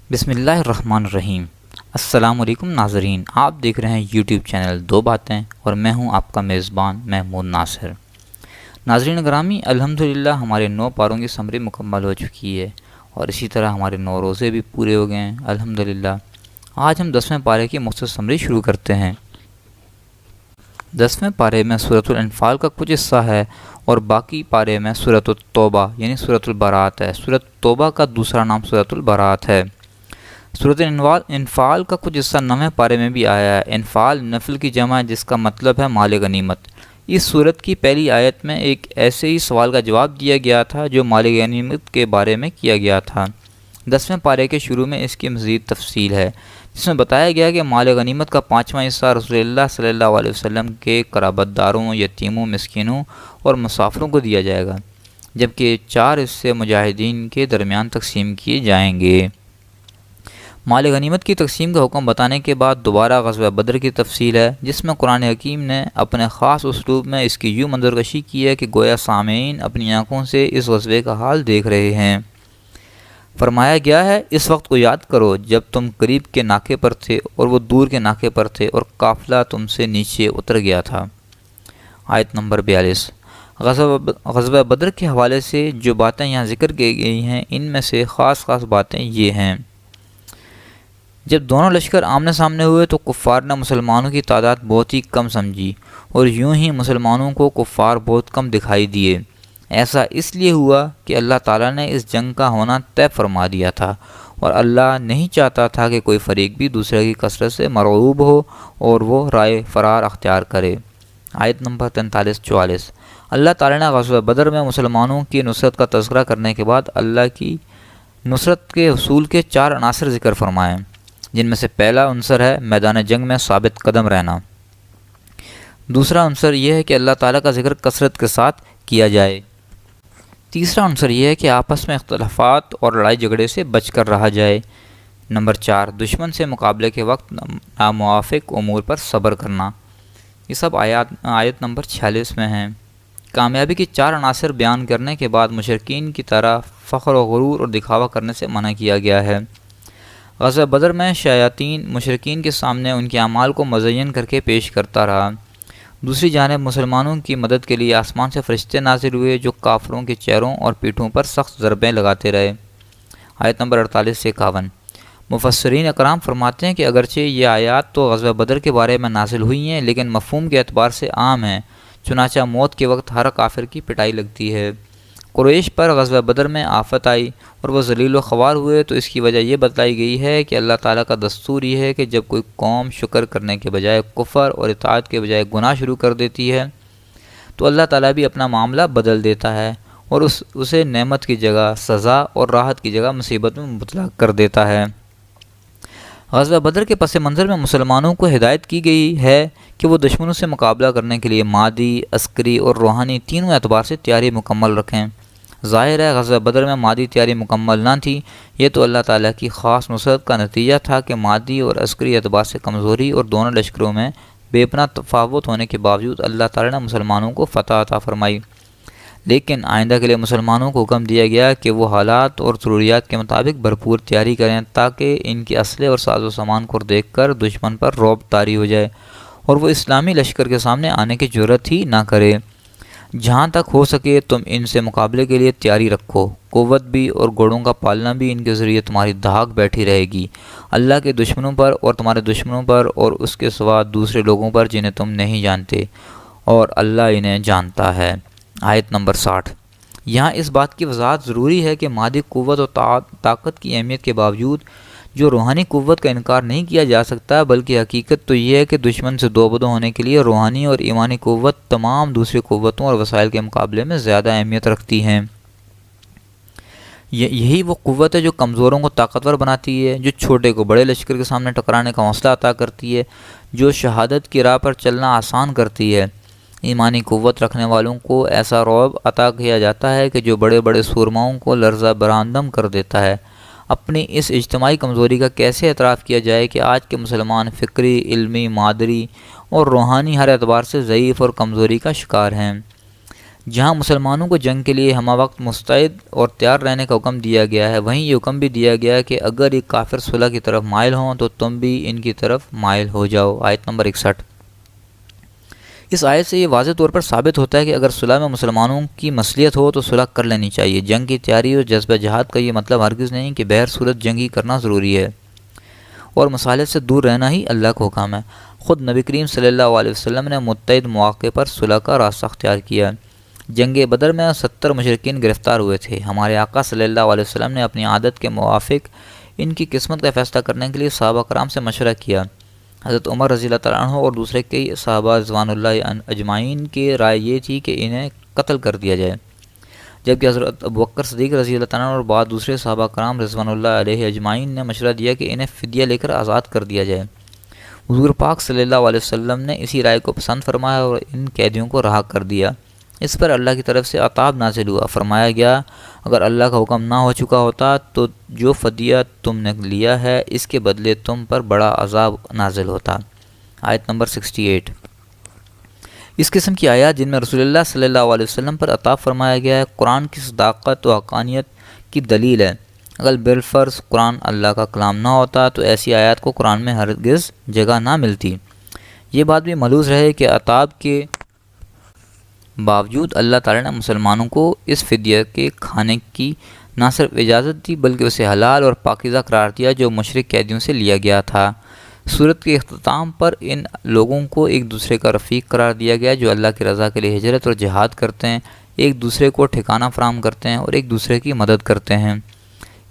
بسم اللہ الرحمن الرحیم۔ السلام علیکم ناظرین، آپ دیکھ رہے ہیں یوٹیوب چینل دو باتیں اور میں ہوں آپ کا میزبان محمود ناصر۔ ناظرین گرامی، الحمدللہ ہمارے 9 پاروں کی سمری مکمل ہو چکی ہے اور اسی طرح ہمارے 9 روزے بھی پورے ہو گئے ہیں الحمدللہ۔ آج ہم 10ویں پارے کی مختصر سمری شروع کرتے ہیں۔ 10ویں پارے میں سورۃ الانفال کا کچھ حصہ ہے اور باقی پارے میں سورۃ التوبہ یعنی سورۃ البراءت ہے۔ سورۃ توبہ کا دوسرا نام سورۃ البراءت ہے۔ سورۃ انفال کا کچھ حصہ 9ویں پارے میں بھی آیا ہے۔ انفال نفل کی جمع ہے جس کا مطلب ہے مال غنیمت۔ اس سورت کی پہلی آیت میں ایک ایسے ہی سوال کا جواب دیا گیا تھا جو مال غنیمت کے بارے میں کیا گیا تھا۔ 10ویں پارے کے شروع میں اس کی مزید تفصیل ہے جس میں بتایا گیا کہ مال غنیمت کا 5واں حصہ رسول اللہ صلی اللہ علیہ وسلم کے قرابت داروں، یتیموں، مسکینوں اور مسافروں کو دیا جائے گا، جبکہ 4 حصے مجاہدین کے درمیان تقسیم کیے جائیں گے۔ مال غنیمت کی تقسیم کا حکم بتانے کے بعد دوبارہ غزوہ بدر کی تفصیل ہے جس میں قرآن حکیم نے اپنے خاص اسلوب میں اس کی یوں منظرکشی کی ہے کہ گویا سامعین اپنی آنکھوں سے اس غزوے کا حال دیکھ رہے ہیں۔ فرمایا گیا ہے، اس وقت کو یاد کرو جب تم قریب کے ناکے پر تھے اور وہ دور کے ناکے پر تھے اور قافلہ تم سے نیچے اتر گیا تھا۔ آیت نمبر 42۔ غزوہ بدر کے حوالے سے جو باتیں یہاں ذکر کی گئی ہیں ان میں سے خاص باتیں یہ ہیں۔ جب دونوں لشکر آمنے سامنے ہوئے تو کفار نے مسلمانوں کی تعداد بہت ہی کم سمجھی اور یوں ہی مسلمانوں کو کفار بہت کم دکھائی دیے۔ ایسا اس لیے ہوا کہ اللہ تعالیٰ نے اس جنگ کا ہونا طے فرما دیا تھا اور اللہ نہیں چاہتا تھا کہ کوئی فریق بھی دوسرے کی کثرت سے مرعوب ہو اور وہ رائے فرار اختیار کرے۔ آیت نمبر 43-44۔ اللہ تعالیٰ نے غزوہ بدر میں مسلمانوں کی نصرت کا تذکرہ کرنے کے بعد اللہ کی نصرت کے حصول کے 4 عناصر ذکر فرمائے، جن میں سے پہلا عنصر ہے میدان جنگ میں ثابت قدم رہنا۔ دوسرا عنصر یہ ہے کہ اللہ تعالیٰ کا ذکر کثرت کے ساتھ کیا جائے۔ تیسرا عنصر یہ ہے کہ آپس میں اختلافات اور لڑائی جھگڑے سے بچ کر رہا جائے۔ نمبر 4، دشمن سے مقابلے کے وقت ناموافق امور پر صبر کرنا۔ یہ سب آیت نمبر 46 میں ہیں۔ کامیابی کے 4 عناصر بیان کرنے کے بعد مشرکین کی طرح فخر و غرور اور دکھاوا کرنے سے منع کیا گیا ہے۔ غزوہ بدر میں شیاطین مشرکین کے سامنے ان کے اعمال کو مزین کر کے پیش کرتا رہا۔ دوسری جانب مسلمانوں کی مدد کے لیے آسمان سے فرشتے نازل ہوئے جو کافروں کے چہروں اور پیٹھوں پر سخت ضربیں لگاتے رہے۔ آیت نمبر 48 سے 51۔ مفسرین اکرام فرماتے ہیں کہ اگرچہ یہ آیات تو غزوہ بدر کے بارے میں نازل ہوئی ہیں لیکن مفہوم کے اعتبار سے عام ہیں، چنانچہ موت کے وقت ہر کافر کی پٹائی لگتی ہے۔ قریش پر غزوہ بدر میں آفت آئی اور وہ ذلیل و خوار ہوئے تو اس کی وجہ یہ بتلائی گئی ہے کہ اللہ تعالیٰ کا دستور یہ ہے کہ جب کوئی قوم شکر کرنے کے بجائے کفر اور اطاعت کے بجائے گناہ شروع کر دیتی ہے تو اللہ تعالیٰ بھی اپنا معاملہ بدل دیتا ہے اور اسے نعمت کی جگہ سزا اور راحت کی جگہ مصیبت میں مبتلا کر دیتا ہے۔ غزوہ بدر کے پس منظر میں مسلمانوں کو ہدایت کی گئی ہے کہ وہ دشمنوں سے مقابلہ کرنے کے لیے مادی، عسکری اور روحانی تینوں اعتبار سے تیاری مکمل رکھیں۔ ظاہر ہے غزوہ بدر میں مادی تیاری مکمل نہ تھی، یہ تو اللہ تعالیٰ کی خاص نصرت کا نتیجہ تھا کہ مادی اور عسکری اعتبار سے کمزوری اور دونوں لشکروں میں بے پناہ تفاوت ہونے کے باوجود اللہ تعالیٰ نے مسلمانوں کو فتح عطا فرمائی۔ لیکن آئندہ کے لیے مسلمانوں کو حکم دیا گیا کہ وہ حالات اور ضروریات کے مطابق بھرپور تیاری کریں تاکہ ان کے اسلحے اور ساز و سامان کو دیکھ کر دشمن پر رعب طاری ہو جائے اور وہ اسلامی لشکر کے سامنے آنے کی جرأت ہی نہ کرے۔ جہاں تک ہو سکے تم ان سے مقابلے کے لیے تیاری رکھو، قوت بھی اور گھوڑوں کا پالنا بھی ان کے ذریعے تمہاری دھاک بیٹھی رہے گی اللہ کے دشمنوں پر اور تمہارے دشمنوں پر اور اس کے سوا دوسرے لوگوں پر جنہیں تم نہیں جانتے، اور اللہ انہیں جانتا ہے۔ آیت نمبر 60۔ یہاں اس بات کی وضاحت ضروری ہے کہ مادی قوت اور طاقت کی اہمیت کے باوجود جو روحانی قوت کا انکار نہیں کیا جا سکتا، بلکہ حقیقت تو یہ ہے کہ دشمن سے دو بدو ہونے کے لیے روحانی اور ایمانی قوت تمام دوسری قوتوں اور وسائل کے مقابلے میں زیادہ اہمیت رکھتی ہیں۔ یہی وہ قوت ہے جو کمزوروں کو طاقتور بناتی ہے، جو چھوٹے کو بڑے لشکر کے سامنے ٹکرانے کا حوصلہ عطا کرتی ہے، جو شہادت کی راہ پر چلنا آسان کرتی ہے۔ ایمانی قوت رکھنے والوں کو ایسا رعب عطا کیا جاتا ہے کہ جو بڑے بڑے سورماؤں کو لرزہ برہمدم کر دیتا ہے۔ اپنی اس اجتماعی کمزوری کا کیسے اعتراف کیا جائے کہ آج کے مسلمان فکری، علمی، مادری اور روحانی ہر اعتبار سے ضعیف اور کمزوری کا شکار ہیں۔ جہاں مسلمانوں کو جنگ کے لیے ہمہ وقت مستعد اور تیار رہنے کا حکم دیا گیا ہے، وہیں یہ حکم بھی دیا گیا ہے کہ اگر یہ کافر صلح کی طرف مائل ہوں تو تم بھی ان کی طرف مائل ہو جاؤ۔ آیت نمبر 61۔ اس آیت سے یہ واضح طور پر ثابت ہوتا ہے کہ اگر صلح میں مسلمانوں کی مصلحت ہو تو صلح کر لینی چاہیے۔ جنگ کی تیاری اور جذبہ جہاد کا یہ مطلب ہرگز نہیں کہ بہر صورت جنگ ہی کرنا ضروری ہے اور مصالحت سے دور رہنا ہی اللہ کا حکم ہے۔ خود نبی کریم صلی اللہ علیہ وسلم نے متعدد مواقع پر صلح کا راستہ اختیار کیا۔ جنگ بدر میں 70 مشرکین گرفتار ہوئے تھے۔ ہمارے آقا صلی اللہ علیہ وسلم نے اپنی عادت کے موافق ان کی قسمت کا فیصلہ کرنے کے لیے صحابہ کرام سے مشورہ کیا۔ حضرت عمر رضی اللہ تعالیٰ عنہ اور دوسرے کئی صحابہ رضوان اللہ اجمعین کی رائے یہ تھی کہ انہیں قتل کر دیا جائے، جبکہ حضرت ابوبکر صدیق رضی اللہ تعالیٰ عنہ اور بعض دوسرے صحابہ کرام رضوان اللہ علیہ اجمعین نے مشورہ دیا کہ انہیں فدیہ لے کر آزاد کر دیا جائے۔ حضور پاک صلی اللہ علیہ وسلم نے اسی رائے کو پسند فرمایا اور ان قیدیوں کو رہا کر دیا۔ اس پر اللہ کی طرف سے عتاب نازل ہوا۔ فرمایا گیا اگر اللہ کا حکم نہ ہو چکا ہوتا تو جو فدیہ تم نے لیا ہے اس کے بدلے تم پر بڑا عذاب نازل ہوتا۔ آیت نمبر 68۔ اس قسم کی آیات جن میں رسول اللہ صلی اللہ علیہ وسلم پر عتاب فرمایا گیا ہے قرآن کی صداقت و حقانیت کی دلیل ہے۔ اگر بالفرض قرآن اللہ کا کلام نہ ہوتا تو ایسی آیات کو قرآن میں ہرگز جگہ نہ ملتی۔ یہ بات بھی ملحوظ رہے کہ عتاب کے باوجود اللہ تعالیٰ نے مسلمانوں کو اس فدیہ کے کھانے کی نہ صرف اجازت دی بلکہ اسے حلال اور پاکیزہ قرار دیا جو مشرک قیدیوں سے لیا گیا تھا۔ سورت کے اختتام پر ان لوگوں کو ایک دوسرے کا رفیق قرار دیا گیا جو اللہ کی رضا کے لیے ہجرت اور جہاد کرتے ہیں، ایک دوسرے کو ٹھکانہ فراہم کرتے ہیں اور ایک دوسرے کی مدد کرتے ہیں۔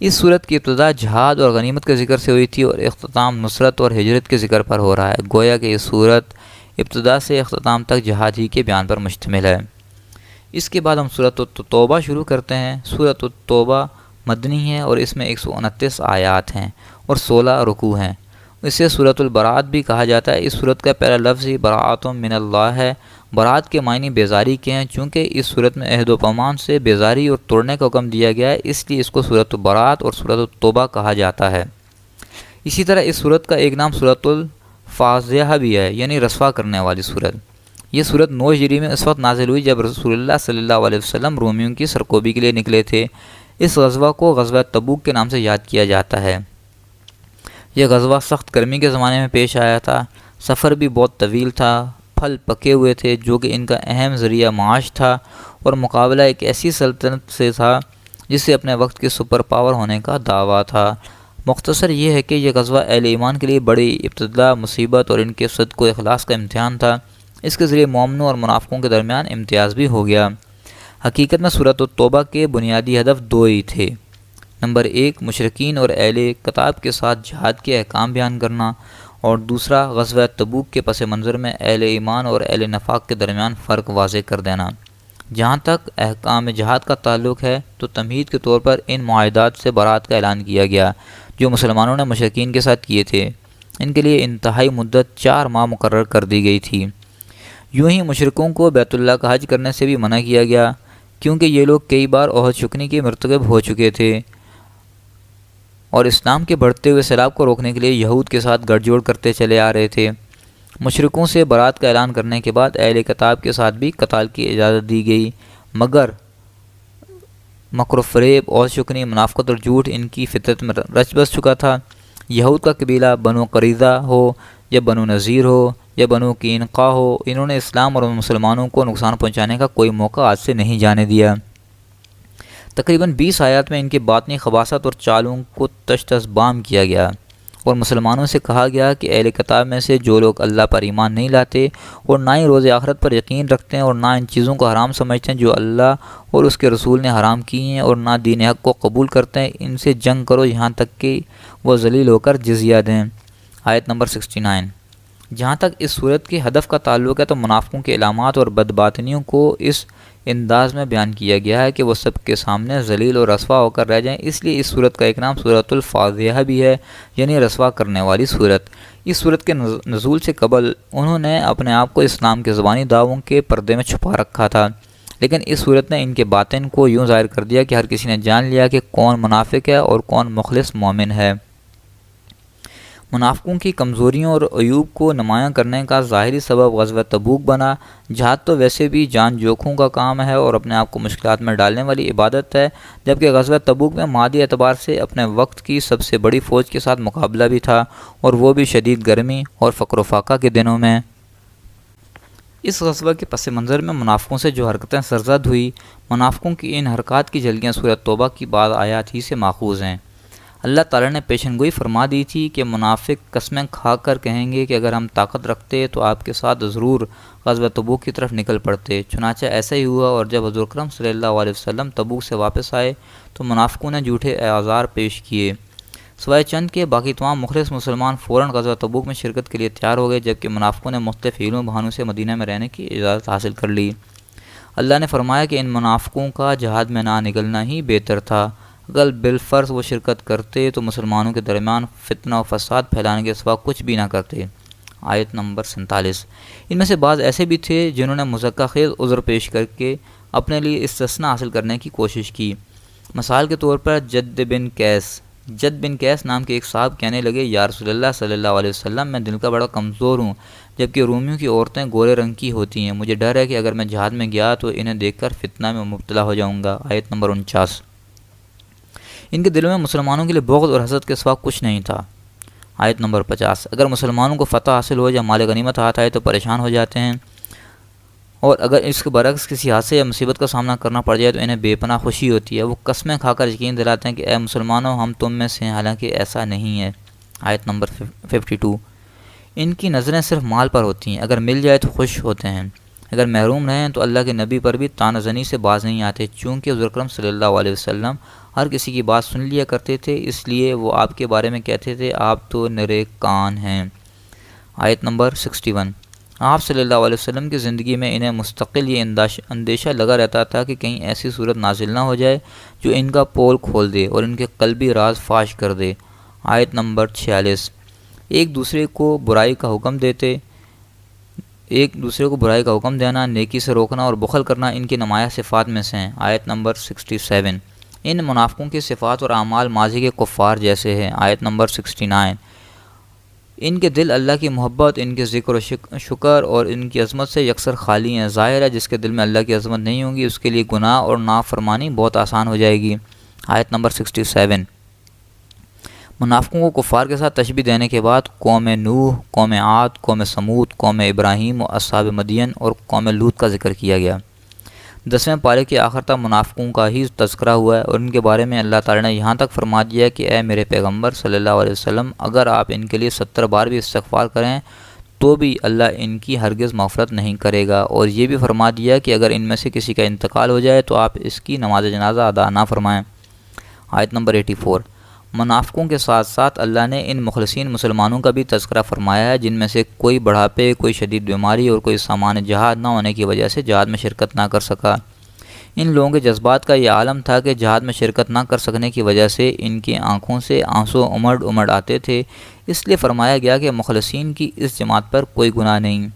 اس سورت کی ابتدا جہاد اور غنیمت کے ذکر سے ہوئی تھی اور اختتام نصرت اور ہجرت کے ذکر پر ہو رہا ہے، گویا کہ یہ سورت ابتدا سے اختتام تک جہاد ہی کے بیان پر مشتمل ہے۔ اس کے بعد ہم سورۃ التوبہ شروع کرتے ہیں۔ سورۃ التوبہ مدنی ہے اور اس میں 129 آیات ہیں اور 16 رکوع ہیں۔ اسے سورۃ البراۃ بھی کہا جاتا ہے۔ اس سورت کا پہلا لفظ ہی براۃ من اللہ ہے۔ برات کے معنی بیزاری کے ہیں۔ چونکہ اس سورت میں عہد و پیمان سے بیزاری اور توڑنے کا حکم دیا گیا ہے اس لیے اس کو سورۃ البراۃ اور سورۃ التوبہ کہا جاتا ہے۔ اسی طرح اس سورت کا ایک نام سورۃ الفاضحہ بھی ہے، یعنی رسوا کرنے والی سورت۔ یہ سورت 9 ہجری میں اس وقت نازل ہوئی جب رسول اللہ صلی اللہ علیہ وسلم رومیوں کی سرکوبی کے لیے نکلے تھے۔ اس غزوہ کو غزوہ تبوک کے نام سے یاد کیا جاتا ہے۔ یہ غزوہ سخت گرمی کے زمانے میں پیش آیا تھا۔ سفر بھی بہت طویل تھا، پھل پکے ہوئے تھے جو کہ ان کا اہم ذریعہ معاش تھا اور مقابلہ ایک ایسی سلطنت سے تھا جس سے اپنے وقت کی سپر پاور ہونے کا دعویٰ تھا۔ مختصر یہ ہے کہ یہ غزوہ اہل ایمان کے لیے بڑی ابتلا، مصیبت اور ان کے صدق و اخلاص کا امتحان تھا۔ اس کے ذریعے مومنوں اور منافقوں کے درمیان امتیاز بھی ہو گیا۔ حقیقت میں سورۃ التوبہ کے بنیادی ہدف 2 ہی تھے۔ نمبر 1 مشرکین اور اہل کتاب کے ساتھ جہاد کے احکام بیان کرنا، اور دوسرا غزوہ تبوک کے پس منظر میں اہل ایمان اور اہل نفاق کے درمیان فرق واضح کر دینا۔ جہاں تک احکام جہاد کا تعلق ہے تو تمہید کے طور پر ان معاہدات سے برات کا اعلان کیا گیا جو مسلمانوں نے مشرکین کے ساتھ کیے تھے۔ ان کے لیے انتہائی مدت 4 ماہ مقرر کر دی گئی تھی۔ یوں ہی مشرکوں کو بیت اللہ کا حج کرنے سے بھی منع کیا گیا کیونکہ یہ لوگ کئی بار عہد شکنی کے مرتکب ہو چکے تھے اور اسلام کے بڑھتے ہوئے سیلاب کو روکنے کے لیے یہود کے ساتھ گٹھ جوڑ کرتے چلے آ رہے تھے۔ مشرکوں سے برات کا اعلان کرنے کے بعد اہل کتاب کے ساتھ بھی قتال کی اجازت دی گئی، مگر مکر و فریب، عہد شکنی، منافقت اور جھوٹ ان کی فطرت میں رچ بس چکا تھا۔ یہود کا قبیلہ بنو قریظہ ہو یا بنو نذیر ہو یا بنو قینقاع ہو، انہوں نے اسلام اور مسلمانوں کو نقصان پہنچانے کا کوئی موقع آج سے نہیں جانے دیا۔ تقریباً 20 آیات میں ان کے باطنی خباثت اور چالوں کو تشت بام کیا گیا اور مسلمانوں سے کہا گیا کہ اہل کتاب میں سے جو لوگ اللہ پر ایمان نہیں لاتے اور نہ ہی روز آخرت پر یقین رکھتے ہیں اور نہ ان چیزوں کو حرام سمجھتے ہیں جو اللہ اور اس کے رسول نے حرام کی ہیں اور نہ دین حق کو قبول کرتے ہیں، ان سے جنگ کرو یہاں تک کہ وہ ذلیل ہو کر جزیہ دیں۔ آیت نمبر 69۔ جہاں تک اس صورت کے ہدف کا تعلق ہے تو منافقوں کے علامات اور بدباطنیوں کو اس انداز میں بیان کیا گیا ہے کہ وہ سب کے سامنے ذلیل اور رسوا ہو کر رہ جائیں، اس لیے اس صورت کا ایک نام سورۃ الفاضحہ بھی ہے، یعنی رسوا کرنے والی صورت۔ اس صورت کے نزول سے قبل انہوں نے اپنے آپ کو اسلام کے زبانی دعووں کے پردے میں چھپا رکھا تھا، لیکن اس صورت نے ان کے باطن کو یوں ظاہر کر دیا کہ ہر کسی نے جان لیا کہ کون منافق ہے اور کون مخلص مومن ہے۔ منافقوں کی کمزوریوں اور عیوب کو نمایاں کرنے کا ظاہری سبب غزوہ تبوک بنا۔ جہاد تو ویسے بھی جان جوکھوں کا کام ہے اور اپنے آپ کو مشکلات میں ڈالنے والی عبادت ہے، جبکہ غزوہ تبوک میں مادی اعتبار سے اپنے وقت کی سب سے بڑی فوج کے ساتھ مقابلہ بھی تھا، اور وہ بھی شدید گرمی اور فقر و فاقہ کے دنوں میں۔ اس غزوہ کے پس منظر میں منافقوں سے جو حرکتیں سرزد ہوئی، منافقوں کی ان حرکات کی جھلکیاں سورۃ توبہ کی بعض آیات ہی سے ماخوذ ہیں۔ اللہ تعالیٰ نے پیشن گوئی فرما دی تھی کہ منافق قسمیں کھا کر کہیں گے کہ اگر ہم طاقت رکھتے تو آپ کے ساتھ ضرور غزوہ تبوک کی طرف نکل پڑتے۔ چنانچہ ایسا ہی ہوا، اور جب حضور اکرم صلی اللہ علیہ وسلم تبوک سے واپس آئے تو منافقوں نے جھوٹے اعذار پیش کیے۔ سوائے چند کے باقی تمام مخلص مسلمان فوراً غزوہ تبوک میں شرکت کے لیے تیار ہو گئے، جبکہ منافقوں نے مختلف حیلوں بہانوں سے مدینہ میں رہنے کی اجازت حاصل کر لی۔ اللہ نے فرمایا کہ ان منافقوں کا جہاد میں نہ نکلنا ہی بہتر تھا۔ اگر بالفرض وہ شرکت کرتے تو مسلمانوں کے درمیان فتنہ و فساد پھیلانے کے سوا کچھ بھی نہ کرتے۔ آیت نمبر 47۔ ان میں سے بعض ایسے بھی تھے جنہوں نے مضحکہ خیز عذر پیش کر کے اپنے لیے استثناء حاصل کرنے کی کوشش کی۔ مثال کے طور پر جد بن قیس نام کے ایک صاحب کہنے لگے، یا رسول اللہ صلی اللہ علیہ وسلم، میں دل کا بڑا کمزور ہوں، جبکہ رومیوں کی عورتیں گورے رنگ کی ہوتی ہیں، مجھے ڈر ہے کہ اگر میں جہاد میں گیا تو انہیں دیکھ کر فتنہ میں مبتلا ہو جاؤں گا۔ آیت نمبر 49۔ ان کے دلوں میں مسلمانوں کے لیے بغض اور حسد کے سوا کچھ نہیں تھا۔ آیت نمبر 50۔ اگر مسلمانوں کو فتح حاصل ہو یا مال غنیمت ہاتھ آئے تو پریشان ہو جاتے ہیں، اور اگر اس کے برعکس کسی حادثے یا مصیبت کا سامنا کرنا پڑ جائے تو انہیں بے پناہ خوشی ہوتی ہے۔ وہ قسمیں کھا کر یقین دلاتے ہیں کہ اے مسلمانوں، ہم تم میں سے ہیں، حالانکہ ایسا نہیں ہے۔ آیت نمبر 52۔ ان کی نظریں صرف مال پر ہوتی ہیں، اگر مل جائے تو خوش ہوتے ہیں، اگر محروم رہیں تو اللہ کے نبی پر بھی طعنہ زنی سے باز نہیں آتے، چونکہ حضور اکرم صلی اللہ علیہ وسلم ہر کسی کی بات سن لیا کرتے تھے، اس لیے وہ آپ کے بارے میں کہتے تھے آپ تو نرے کان ہیں۔ آیت نمبر 61۔ آپ صلی اللہ علیہ وسلم کی زندگی میں انہیں مستقل یہ اندیشہ لگا رہتا تھا کہ کہیں ایسی صورت نازل نہ ہو جائے جو ان کا پول کھول دے اور ان کے قلبی راز فاش کر دے۔ آیت نمبر 46۔ ایک دوسرے کو برائی کا حکم دینا، نیکی سے روکنا اور بخل کرنا ان کی نمایاں صفات میں سے ہیں۔ آیت نمبر 67۔ ان منافقوں کی صفات اور اعمال ماضی کے کفار جیسے ہیں۔ آیت نمبر 69۔ ان کے دل اللہ کی محبت، ان کے ذکر و شکر اور ان کی عظمت سے یکسر خالی ہیں۔ ظاہر ہے جس کے دل میں اللہ کی عظمت نہیں ہوگی اس کے لیے گناہ اور نافرمانی بہت آسان ہو جائے گی۔ آیت نمبر 67۔ منافقوں کو کفار کے ساتھ تشبیہ دینے کے بعد قوم نوح، قوم عاد، قوم سمود، قوم ابراہیم و اصحاب مدین اور قوم لوط کا ذکر کیا گیا۔ 10ویں پارے کے آخر تک منافقوں کا ہی تذکرہ ہوا ہے، اور ان کے بارے میں اللہ تعالی نے یہاں تک فرما دیا کہ اے میرے پیغمبر صلی اللہ علیہ وسلم، اگر آپ ان کے لیے 70 بار بھی استغفار کریں تو بھی اللہ ان کی ہرگز مغفرت نہیں کرے گا، اور یہ بھی فرما دیا کہ اگر ان میں سے کسی کا انتقال ہو جائے تو آپ اس کی نماز جنازہ ادا نہ فرمائیں۔ آیت نمبر 84۔ منافقوں کے ساتھ ساتھ اللہ نے ان مخلصین مسلمانوں کا بھی تذکرہ فرمایا ہے جن میں سے کوئی بڑھاپے، کوئی شدید بیماری اور کوئی سامان جہاد نہ ہونے کی وجہ سے جہاد میں شرکت نہ کر سکا۔ ان لوگوں کے جذبات کا یہ عالم تھا کہ جہاد میں شرکت نہ کر سکنے کی وجہ سے ان کی آنکھوں سے آنسو امڑ آتے تھے، اس لیے فرمایا گیا کہ مخلصین کی اس جماعت پر کوئی گناہ نہیں۔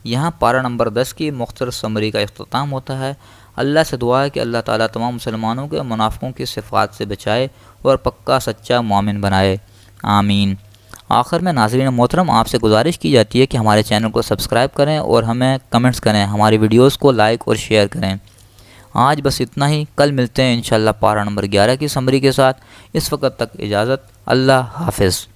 یہاں پارہ نمبر 10 کی مختصر سمری کا اختتام ہوتا ہے۔ اللہ سے دعا ہے کہ اللہ تعالیٰ تمام مسلمانوں کے منافقوں کی صفات سے بچائے اور پکا سچا مومن بنائے، آمین۔ آخر میں ناظرین محترم، آپ سے گزارش کی جاتی ہے کہ ہمارے چینل کو سبسکرائب کریں اور ہمیں کمنٹس کریں، ہماری ویڈیوز کو لائک اور شیئر کریں۔ آج بس اتنا ہی، کل ملتے ہیں انشاءاللہ پارہ نمبر 11 کی سمری کے ساتھ۔ اس وقت تک اجازت، اللہ حافظ۔